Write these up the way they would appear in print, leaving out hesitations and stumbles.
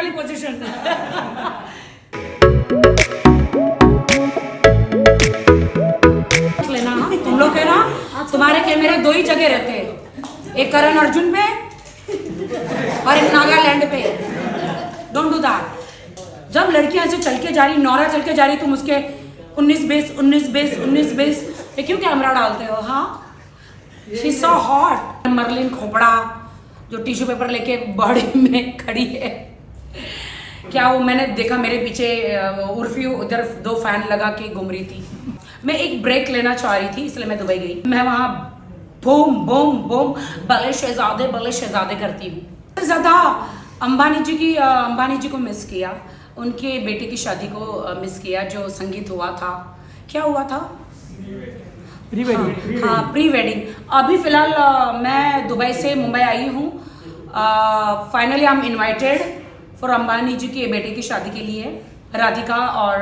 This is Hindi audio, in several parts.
वाली पोजीशन लेना। तुम लोग है ना, तुम्हारे कैमरे दो ही जगह रहते हैं, एक करण अर्जुन पे और एक नागालैंड पे। Don't do that. जब लड़कियां ऐसे चल के जा रही, नौरा चल के जा रही, तुम उसके 19-20 पे क्यों कैमरा डालते हो? हाँ, शी सो हॉट। मर्लिन खोपड़ा जो टिश्यू पेपर लेके बॉडी में खड़ी है, क्या वो मैंने देखा मेरे पीछे उर्फी उधर 2 फैन लगा के घूम रही थी। मैं एक ब्रेक लेना चाह रही थी, इसलिए मैं दुबई गई। मैं वहाँ बूम बूम बूम बले शहजादे करती हूँ। सबसे ज़्यादा अंबानी जी को मिस किया, उनके बेटे की शादी को मिस किया, जो संगीत हुआ था। क्या हुआ था? Pre wedding. हाँ, प्री वेडिंग। अभी फिलहाल मैं दुबई से मुंबई आई हूँ। Finally I am invited for Ambani ji के बेटे की शादी के लिए। राधिका और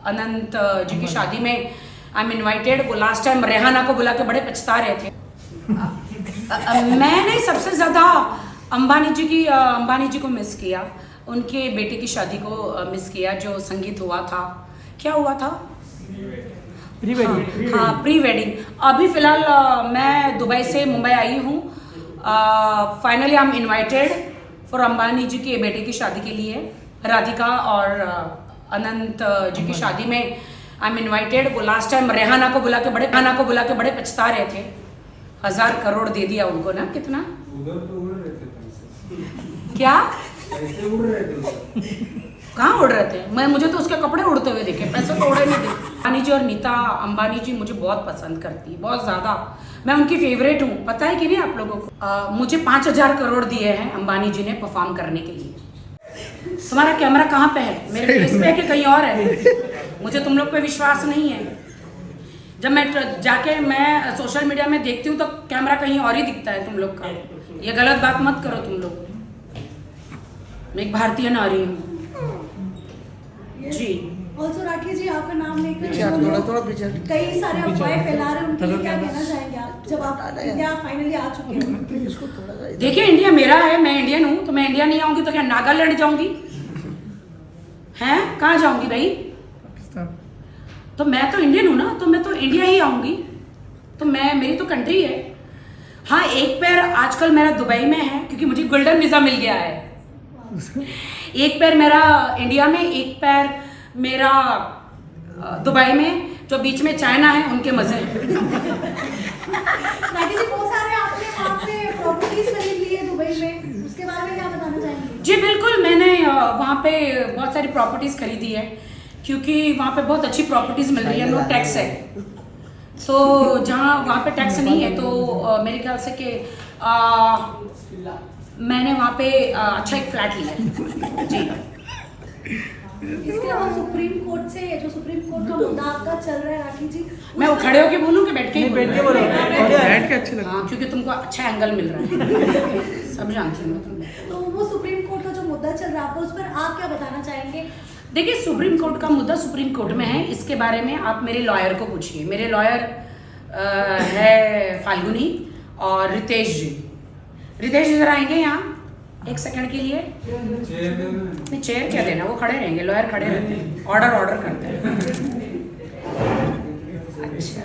अनंत जी की शादी में आई एम इन्वाइटेड। वो लास्ट टाइम रेहाना को बुला के बड़े पछता रहे थे। मैंने सबसे ज़्यादा अंबानी जी को मिस किया, उनके बेटे की शादी को मिस किया, जो संगीत हुआ था। क्या हुआ था? Pre wedding. हाँ, प्री वेडिंग। अभी फिलहाल मैं दुबई से मुंबई आई हूँ। Finally I am invited for Ambani ji के बेटे की शादी के लिए। राधिका और अनंत जी की शादी में आई एम इन्वाइटेड। वो लास्ट टाइम रेहाना को बुला के बड़े पछता रहे थे। 1000 करोड़ दे दिया उनको ना। कितना? उधर तो उड़ रहे थे पैसे। क्या? पैसे उड़ रहे थे। कहाँ उड़ रहे थे? मुझे तो उसके कपड़े उड़ते हुए देखे, पैसे तो उड़े नहीं थे। अंबानी जी और नीता अंबानी जी मुझे बहुत पसंद करती है, बहुत ज़्यादा। मैं उनकी फेवरेट हूँ, पता है कि नहीं आप लोगों को? मुझे 5000 करोड़ दिए हैं अंबानी जी ने परफॉर्म करने के लिए। तुम्हारा कैमरा कहाँ पे है? मेरे फेस पे है कि कहीं और है? मुझे तुम लोग पे विश्वास नहीं है। जब मैं सोशल मीडिया में देखती हूँ तो कैमरा कहीं और ही दिखता है तुम लोग का। ये गलत बात मत करो तुम लोग। मैं एक भारतीय नारी हूँ जी। ऑल्सो राखी जी, आपका नाम लेकर कई सारे अफवाहें फैला रहे हैं, उनके लिए क्या कहना चाहेंगे आप, जब आप इंडिया फाइनली आ चुके हैं? देखिए, इंडिया मेरा है, मैं इंडियन हूँ, तो मैं इंडिया नहीं आऊंगी तो क्या नागालैंड जाऊंगी? हैं, कहाँ जाऊंगी भाई? तो मैं तो इंडियन हूँ ना, तो मैं तो इंडिया ही आऊंगी। तो मेरी तो कंट्री है। हाँ, एक पैर आजकल मेरा दुबई में है, क्योंकि मुझे गोल्डन वीजा मिल गया है। एक पैर मेरा इंडिया में, एक पैर मेरा दुबई में, जो बीच में चाइना है, उनके मजे हैं। राखी जी, बहुत सारे आपने प्रॉपर्टीज खरीद ली है दुबई में, उसके बारे में क्या बताना चाहेंगे? जी बिल्कुल, मैंने वहाँ पे बहुत सारी प्रॉपर्टीज खरीदी है, क्योंकि वहाँ पे बहुत अच्छी प्रॉपर्टीज मिल रही है, नो टैक्स है। तो जहाँ वहाँ पे टैक्स नहीं है, तो मेरे ख्याल से कि मैंने वहाँ पे अच्छा एक फ्लैट लिया है जी। इसके अलावा सुप्रीम कोर्ट का मुद्दा आपका चल रहा है राखी जी, मैं वो खड़े होके बोलूँ कि बैठ के बोलूँ? बैठ के अच्छे लगता है। हाँ, क्योंकि तुमको अच्छा एंगल मिल रहा है। सब जानती हूँ तुम। तो वो सुप्रीम कोर्ट का जो मुद्दा चल रहा है आपका, उस पर आप क्या बताना चाहेंगे? देखिए, सुप्रीम कोर्ट का मुद्दा सुप्रीम कोर्ट में है। इसके बारे में आप मेरे लॉयर को पूछिए। मेरे लॉयर है फाल्गुनी और रितेश जी। रितेश जी जरा आएंगे यहाँ एक सेकंड के लिए? नहीं, चेयर क्या देना, वो खड़े रहेंगे, लॉयर खड़े रहते हैं, ऑर्डर करते हैं। अच्छा,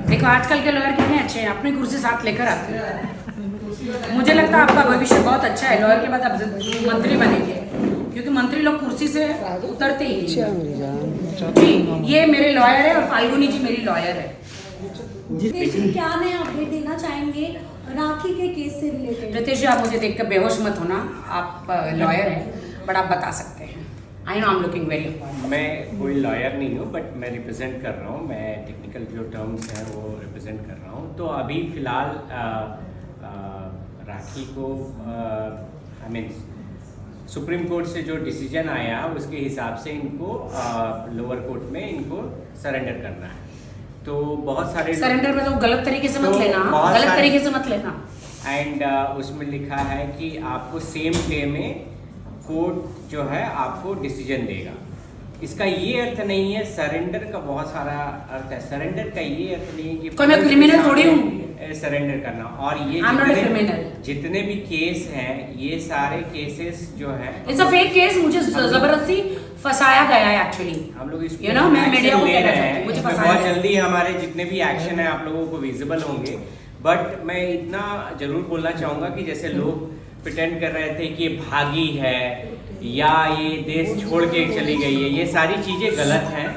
देखो आजकल के लॉयर कितने अच्छे हैं, अपनी कुर्सी साथ लेकर आते हैं। मुझे लगता है आपका भविष्य बहुत अच्छा है। लॉयर के बाद आप मंत्री बनेंगे, क्योंकि मंत्री लोग कुर्सी से उतरते ही नहीं। जी, ये मेरे लॉयर है और फाल्गुनी जी मेरी लॉयर है। रितेश जी, क्या नए अपडेट देना चाहेंगे राखी के केस से रिलेटेड? रितेश जी, आप मुझे देखकर बेहोश मत होना, आप लॉयर हैं, बट आप बता सकते हैं। I know I am looking very. मैं कोई लॉयर नहीं हूँ, बट मैं रिप्रेजेंट कर रहा हूँ। मैं टेक्निकल जो टर्म्स हैं वो रिप्रेजेंट कर रहा हूँ। तो अभी फ़िलहाल राखी को आई मीन सुप्रीम कोर्ट से जो डिसीजन आया उसके हिसाब से इनको लोअर कोर्ट में इनको सरेंडर करना है। तो बहुत सारे सरेंडर में तो गलत तरीके से मत लेना, गलत तरीके से मत लेना। एंड उसमें लिखा है कि आपको सेम डे में कोर्ट जो है आपको डिसीजन देगा। इसका ये अर्थ नहीं है, सरेंडर का बहुत सारा अर्थ है। सरेंडर का ये अर्थ नहीं है कि कोई मैं क्रिमिनल थोड़ी हूँ। सरेंडर करना। और ये I'm not a criminal. जितने भी केस हैं, ये सारे केसेस जो हैं, इट्स अ फेक केस, मुझे जबरदस्ती फंसाया गया है एक्चुअली। हम लोग इसको You know, मैं मीडिया को ले कहना रहे चाहती हूँ, हैं। मुझे इसमें फंसाया बहुत गया। जल्दी हमारे जितने भी एक्शन है आप लोगों को विजिबल होंगे। बट मैं इतना जरूर बोलना चाहूँगा कि जैसे लोग प्रिटेंड कर रहे थे कि ये भागी है या ये देश छोड़ के चली गई है, ये सारी चीज़ें गलत हैं।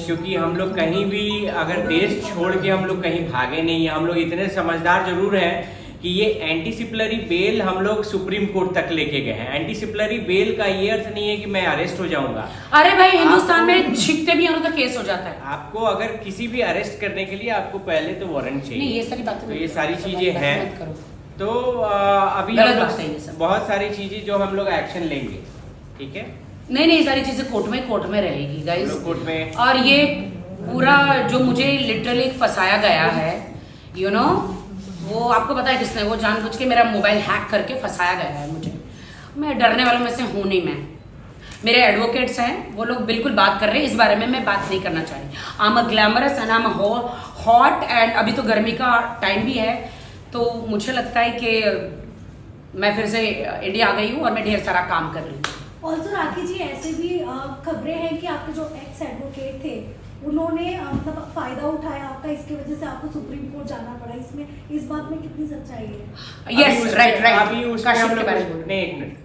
क्योंकि हम लोग कहीं भी अगर देश छोड़ के हम लोग कहीं भागे नहीं है। हम लोग इतने समझदार जरूर हैं कि ये एंटीसिपलरी बेल हम लोग सुप्रीम कोर्ट तक लेके गए हैं। एंटीसिपलरी बेल का ये अर्थ नहीं है कि मैं अरेस्ट हो जाऊंगा। अरे भाई, हिंदुस्तान में छिपते भी हैं तो केस हो जाता है। आपको अगर किसी भी अरेस्ट करने के लिए आपको पहले तो वारंट चाहिए। नहीं, ये सारी बातें तो ये सारी चीजें हैं। मत करो। तो अभी हम गलत लोग बात है ये सब। बहुत सारी चीजें जो हम लोग एक्शन लेंगे, ठीक है। नहीं, ये सारी चीजें कोर्ट में रहेगी हम गाइस। लोग कोर्ट में और ये पूरा जो मुझे लिटरली फंसाया गया है, यू नो, वो आपको पता है किसने, वो जानबूझ के मेरा मोबाइल हैक करके फंसाया गया है मुझे। मैं डरने वालों में से हूँ नहीं। मैं, मेरे एडवोकेट्स हैं, वो लोग बिल्कुल बात कर रहे हैं, इस बारे में मैं बात नहीं करना चाह रही। I am a glamorous and I am hot and अभी तो गर्मी का टाइम भी है, तो मुझे लगता है कि मैं फिर से इंडिया आ गई हूँ और मैं ढेर सारा काम कर रही हूँ। ऑल्सो राखी जी, ऐसे भी खबरें हैं कि आपके जो एक्स एडवोकेट थे उन्होंने मतलब फायदा उठाया आपका, इसकी वजह से आपको सुप्रीम कोर्ट जाना पड़ा। इसमें इस बात में कितनी सच्चाई है? Yes, right. अभी उस पे काशिफ हम के लोग बारे में नहीं, एक मिनट,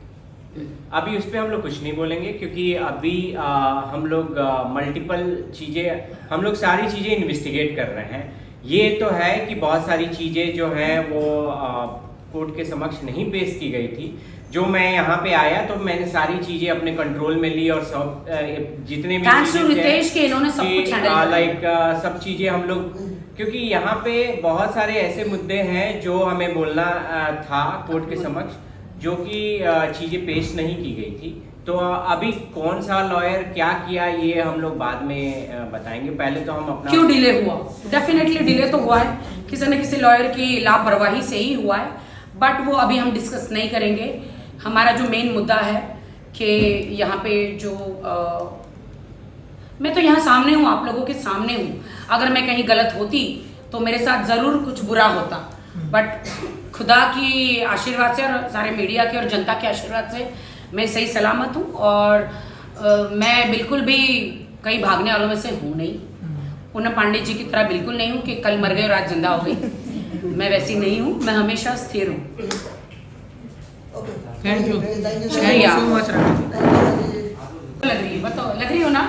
अभी उस पे हम लोग कुछ नहीं बोलेंगे क्योंकि अभी हम लोग मल्टीपल चीजें, हम लोग सारी चीजें इन्वेस्टिगेट कर रहे हैं। ये तो है कि बहुत सारी चीजें जो हैं वो कोर्ट के समक्ष नहीं पेश की गई थी। जो मैं यहाँ पे आया तो मैंने सारी चीजें अपने कंट्रोल में ली और सब जितने भी थैंक्स टू रितेश के इन्होंने सब कुछ हैंडल किया। लाइक सब चीजें हम लोग, क्योंकि यहाँ पे बहुत सारे ऐसे मुद्दे हैं जो हमें बोलना था कोर्ट के समक्ष, जो कि चीजें पेश नहीं की गई थी। तो अभी कौन सा लॉयर क्या किया ये हम लोग बाद में बताएंगे। पहले तो हम अपना क्यों डिले हुआ, डेफिनेटली डिले तो हुआ है, किसी न किसी लॉयर की लापरवाही से ही हुआ है, बट वो अभी हम डिस्कस नहीं करेंगे। हमारा जो मेन मुद्दा है कि यहाँ पे जो मैं तो यहाँ सामने हूँ, आप लोगों के सामने हूँ। अगर मैं कहीं गलत होती तो मेरे साथ ज़रूर कुछ बुरा होता, बट खुदा की आशीर्वाद से और सारे मीडिया के और जनता के आशीर्वाद से मैं सही सलामत हूँ। और मैं बिल्कुल भी कहीं भागने वालों में से हूँ नहीं। पूनम पांडे जी की तरह बिल्कुल नहीं हूँ कि कल मर गए और आज जिंदा हो गई। मैं वैसी नहीं हूँ, मैं हमेशा स्थिर हूँ। थैंक यू शुक्रिया। सो मच लग रही है, बताओ, लग रही हो ना?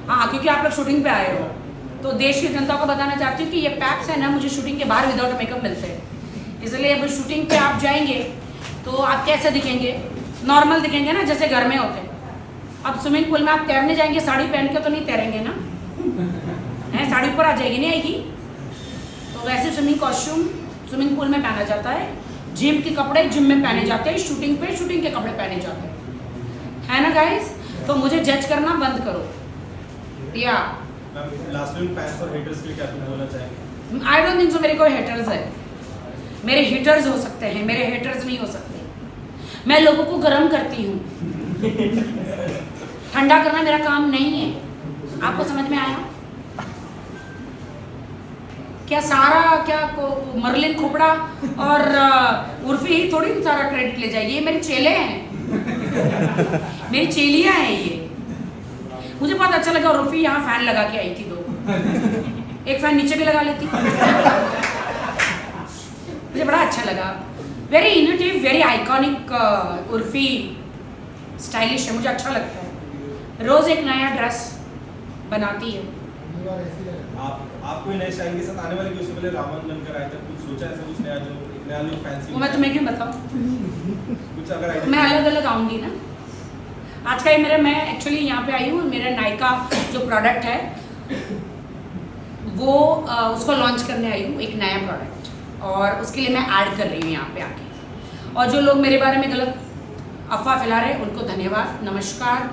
हाँ, क्योंकि आप लोग शूटिंग पे आए हो, तो देश की जनता को बताना चाहती हूँ कि ये पैक्स है ना, मुझे शूटिंग के बाहर विदाउट मेकअप मिलते हैं। इसलिए अब शूटिंग पे आप जाएंगे तो आप कैसे दिखेंगे? नॉर्मल दिखेंगे ना, जैसे घर में होते हैं। अब स्विमिंग पूल में आप तैरने जाएंगे, साड़ी पहन के तो नहीं तैरेंगे ना, है? साड़ी ऊपर आ जाएगी, नहीं आएगी? तो वैसे स्विमिंग कॉस्ट्यूम स्विमिंग पूल में पहना जाता है, जिम के कपड़े जिम में पहने जाते हैं, शूटिंग पे शूटिंग के कपड़े पहने जाते हैं, है ना गाइस? तो मुझे जज करना बंद करो। या लास्ट में फैंस और हेटर्स के लिए क्या तुम बोलना चाहेंगे? आई डोंट थिंक सो मेरे कोई हेटर्स है। मेरे हिटर्स हो सकते हैं, मेरे हेटर्स नहीं हो सकते। मैं लोगों को गर्म करती हूँ, ठंडा करना मेरा काम नहीं है। आपको समझ में आया? क्या सारा क्या मरलिन खोपड़ा और उर्फी ही थोड़ी सारा क्रेडिट ले जाएगी। ये मेरे चेले हैं, मेरी चेलियां हैं ये। मुझे बहुत अच्छा लगा, उर्फी यहाँ फैन लगा के आई थी 2, एक फैन नीचे भी लगा लेती। मुझे बड़ा अच्छा लगा, very innovative, very iconic. Urfi stylish है, मुझे अच्छा लगता है। रोज एक नया ड्रेस बनाती है। आप कोई नए स्टाइल के साथ आने वाले, उससे पहले रावण बनकर आए थे, कुछ सोचा ऐसा कुछ नया जो नया लुक फैंसी? वो मैं तुम्हें क्यों बताऊं? कुछ अगर मैं अलग अलग आऊंगी ना। आज का ये मैं एक्चुअली यहाँ पे आई हूँ, मेरा नायका जो प्रोडक्ट है वो उसको लॉन्च करने आई हूँ, एक नया प्रोडक्ट, और उसके लिए मैं ऐड कर रही हूँ यहाँ पे आके। और जो लोग मेरे बारे में गलत अफवाह फैला रहे हैं उनको धन्यवाद, नमस्कार।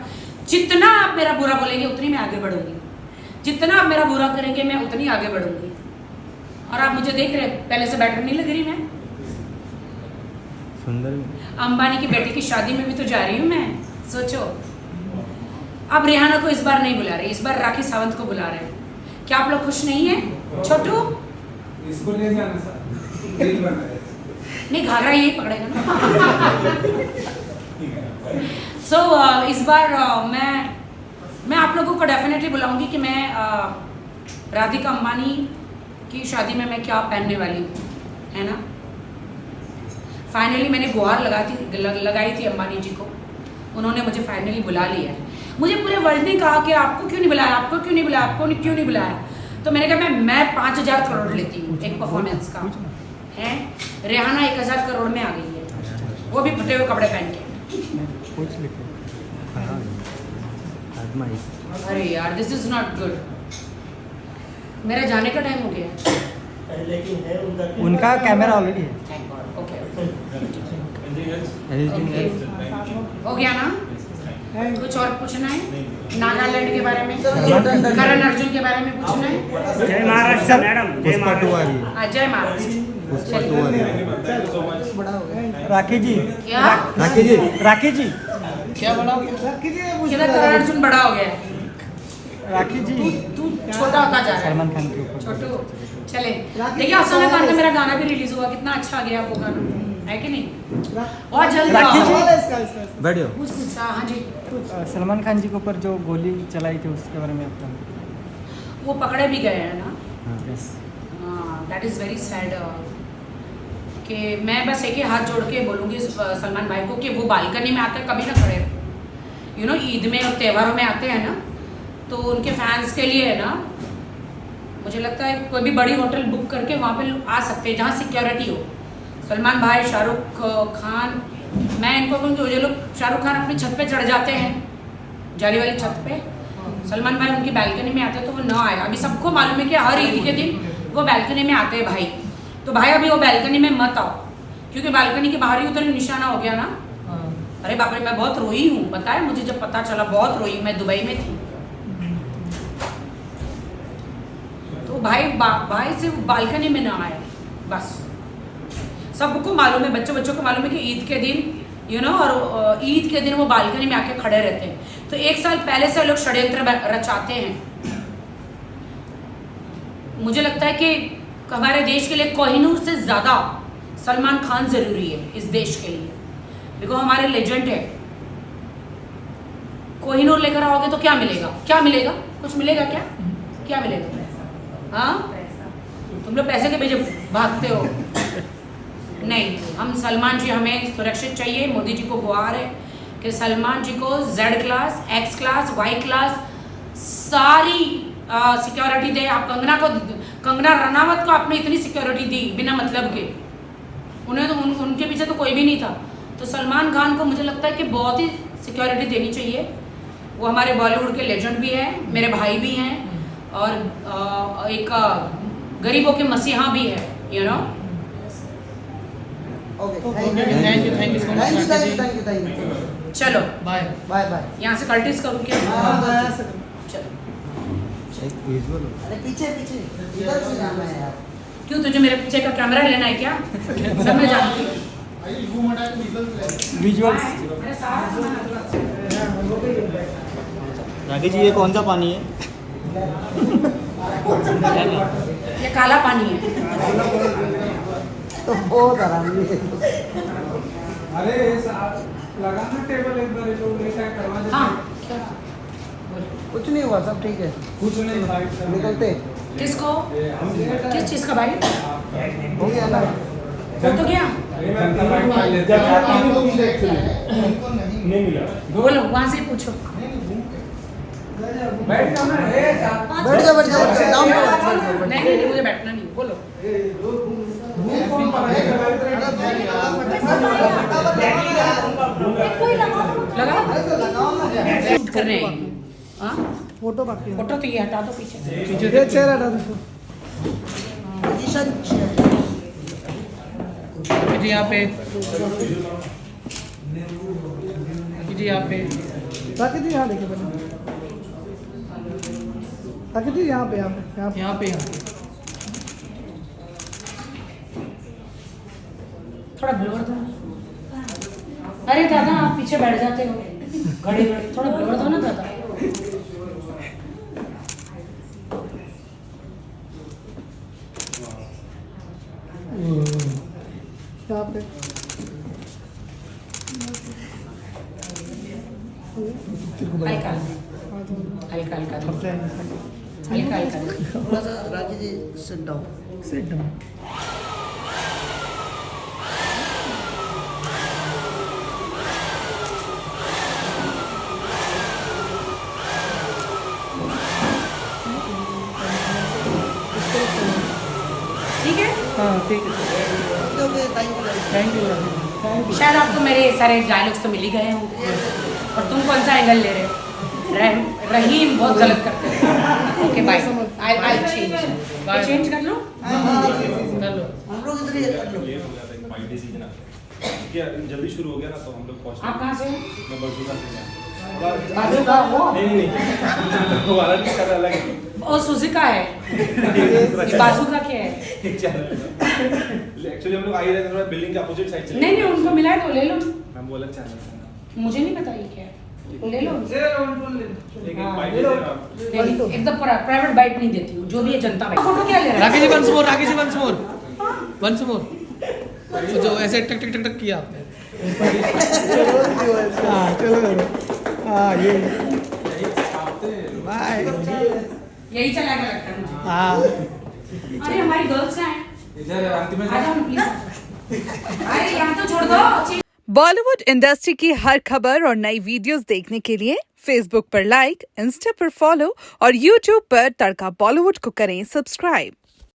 जितना आप मेरा बुरा बोलेंगे उतनी मैं आगे बढ़ूंगी, जितना आप मेरा बुरा करेंगे मैं उतनी आगे बढ़ूंगी। और आप मुझे देख रहे, पहले से बेटर नहीं लग रही मैं? सुंदर। अंबानी की बेटी की शादी में भी तो जा रही हूँ मैं, सोचो। अब रेहाना को इस बार नहीं बुला रहे, इस बार राखी सावंत को बुला रहे हैं। क्या आप लोग खुश नहीं है? छोटू इसको ले जाना सर, दिल बना है। नहीं, घाघरा यही पकड़ेगा ना। सो इस बार मैं आप लोगों को डेफिनेटली बुलाऊंगी कि मैं राधिका अंबानी की शादी में मैं क्या पहनने वाली हूँ, है ना। फाइनली मैंने गुहार लगाई थी अंबानी जी को, उन्होंने मुझे फाइनली बुला लिया है। मुझे पूरे वर्ल्ड ने कहा कि आपको क्यों नहीं बुलाया, आपको क्यों नहीं बुलाया, आपको क्यों नहीं बुलाया। तो मैंने कहा मैं 5,000 करोड़ लेती हूँ एक परफॉर्मेंस का, है। रेहाना 1,000 करोड़ में आ गई है, वो भी फटे हुए कपड़े पहन के। अरे यार, दिस इज नॉट गुड। मेरा जाने का टाइम हो गया। लेकिन है उनका कैमरा ऑलरेडी है। Thank God. Okay, Anything else? हो गया ना। कुछ और पूछना है? नागालैंड के बारे में, करण अर्जुन के बारे में पूछना है? जय महाराष्ट्र मैडम, जय पुष्पा 2 आ रही है। जय महाराष्ट्र। पुष्पा 2 आ रही है। Thank you so much. राखी जी, क्या राखी जी, राखी जी, क्या बड़ा हो गया? किधर करण अर्जुन बड़ा हो गया है? राखी जी। तू छोटा होता जा रहा है। सलमान खान के ऊपर। छोटू चले। देखिए, अफसाना खान का मेरा गाना भी रिलीज हुआ, कितना अच्छा गया वो गाना, है कि नहीं? बहुत जल्द राखी जी, आओ। बैठो। हाँ जी, सलमान खान जी के ऊपर जो गोली चलाई थी उसके बारे में आपका? वो पकड़े भी गए हैं ना। Yes. That is very sad. कि मैं बस एक ही हाथ जोड़ के बोलूँगी सलमान भाई को कि वो बालकनी में आकर कभी ना खड़े, यू नो, ईद में और त्योहारों में आते हैं ना, तो उनके फैंस के लिए है ना, मुझे लगता है कोई भी बड़ी होटल बुक करके वहाँ पे आ सकते हैं जहाँ सिक्योरिटी हो। सलमान भाई, शाहरुख खान, मैं इनको कहूँगी जो लोग, शाहरुख खान अपनी छत पे चढ़ जाते हैं, जाली वाली छत पे, सलमान भाई उनकी बालकनी में आते हैं तो वो ना आए। अभी सबको मालूम है कि हर ईद के दिन वो बालकनी में आते हैं भाई, तो भाई अभी वो बालकनी में मत आओ, क्योंकि बालकनी के बाहर ही उधर निशाना हो गया ना। अरे बाप रे, मैं बहुत रोई हूँ, पता है मुझे, जब पता चला बहुत रोई। मैं दुबई में थी तो भाई से बालकनी में ना आए, बस। सबको मालूम है, बच्चों को मालूम है कि ईद के दिन, यू नो, और ईद के दिन वो बालकनी में आके खड़े रहते हैं। तो एक साल पहले से लोग षड्यंत्र रचाते हैं। मुझे लगता है कि हमारे देश के लिए कोहिनूर से ज़्यादा सलमान खान ज़रूरी है इस देश के लिए, बिकॉज हमारे लेजेंड है। कोहिनूर लेकर आओगे तो क्या मिलेगा? क्या मिलेगा? कुछ मिलेगा क्या? क्या मिलेगा? हाँ, तुम लोग पैसे के पीछे भागते हो। नहीं, हम सलमान जी, हमें सुरक्षित चाहिए। मोदी जी को गुहार है कि सलमान जी को Z class, X class, Y class सारी सिक्योरिटी दे। आप कंगना रनावत को आपने इतनी सिक्योरिटी दी बिना मतलब के, उन्हें तो उनके पीछे तो कोई भी नहीं था। तो सलमान खान को मुझे लगता है कि बहुत ही सिक्योरिटी देनी चाहिए। वो हमारे बॉलीवुड के लेजेंड भी हैं, मेरे भाई भी हैं, और एक गरीबों के मसीहा भी है, you know. Thank you so much. चलो बाय। यहाँ से कल्टिस करूँ क्या? चलो। एक विजुअल। क्यों, तुझे मेरे पीछे का कैमरा लेना है क्या? सब मैं जानती हूँ। विजुअल्स। राखी जी, ये कौन सा पानी है? ये काला पानी है। तो बहुत आराम है। अरे लगाना टेबल एक बार, जो लेटा है करवा देते हाँ, हैं। कुछ नहीं हुआ, सब ठीक है। कुछ नहीं भाई, निकलते किसको? किस चीज़ का भाई? हो गया ना। वो तो क्या? नहीं मिला। बोलो, वहाँ से पूछो। बैठ जाओ ना। बैठ जाओ नहीं, मुझे बैठना नहीं, बोलो। लगा कर रहे हैं। हाँ, फोटो बाकी है। फोटो तो ये हटा दो पीछे से। ये चेहरा हटा दो। जी यहाँ पे, जी यहाँ पे, राखी जी यहाँ देखिए पहले। राखी जी यहाँ पे थोड़ा ब्लोर दो। अरे दादा, आप पीछे बैठ जाते हो, घड़ी थोड़ा ब्लोर दो ना दादा। यहाँ पे हल्का हल्का हल्का खपता है हल्का हल्का थोड़ा सा राजी जी सिट डाउन सेट डाउन ठीक है। हाँ ठीक है okay thank you thank you शायद आपको मेरे सारे डायलॉग्स तो मिल ही गए होंगे और तुम कौन सा एंगल ले रहे हो? रहीम बहुत गलत करते हैं। ओके बाय आई चेंज कर लो कर लो। हम लोग इधर ही कर लो लेट हो गया था एक फाइट डिसीजन आ क्या जल्दी शुरू हो गया ना तो हम लोग पहुंच आप कहाँ से हो? मैं बरसूदा से गया बाजू का वो नहीं वाला नहीं कर अलग है और सुजुका है ये बाजू का क्या है? एक चैनल एक्चुअली हम लोग आई रहे थे थोड़ा बिल्डिंग के अपोजिट साइड चले नहीं उनको मिला है तो ले लो। मैं बोला चैनल मुझे नहीं पता ये क्या है, ले लो। एक बाइट दे रहा नहीं, एकदम प्राइवेट बाइट नहीं देती हूँ जो भी है जनता बाइट। फोटो क्या ले रहा है? राकेश जी वंस मोर तो जो ऐसे टक टक टक टक किया आपने हाँ चलो चलो हाँ ये बाय यही चलाएगा लगता है मुझे। हाँ अरे हमारी गर्ल्स हैं, इधर अंतिम में आ जाओ प्लीज। अरे यहाँ तो छोड़ दो। बॉलीवुड इंडस्ट्री की हर खबर और नई वीडियोस देखने के लिए फेसबुक पर लाइक, इंस्टा पर फॉलो और यूट्यूब पर तड़का बॉलीवुड को करें सब्सक्राइब।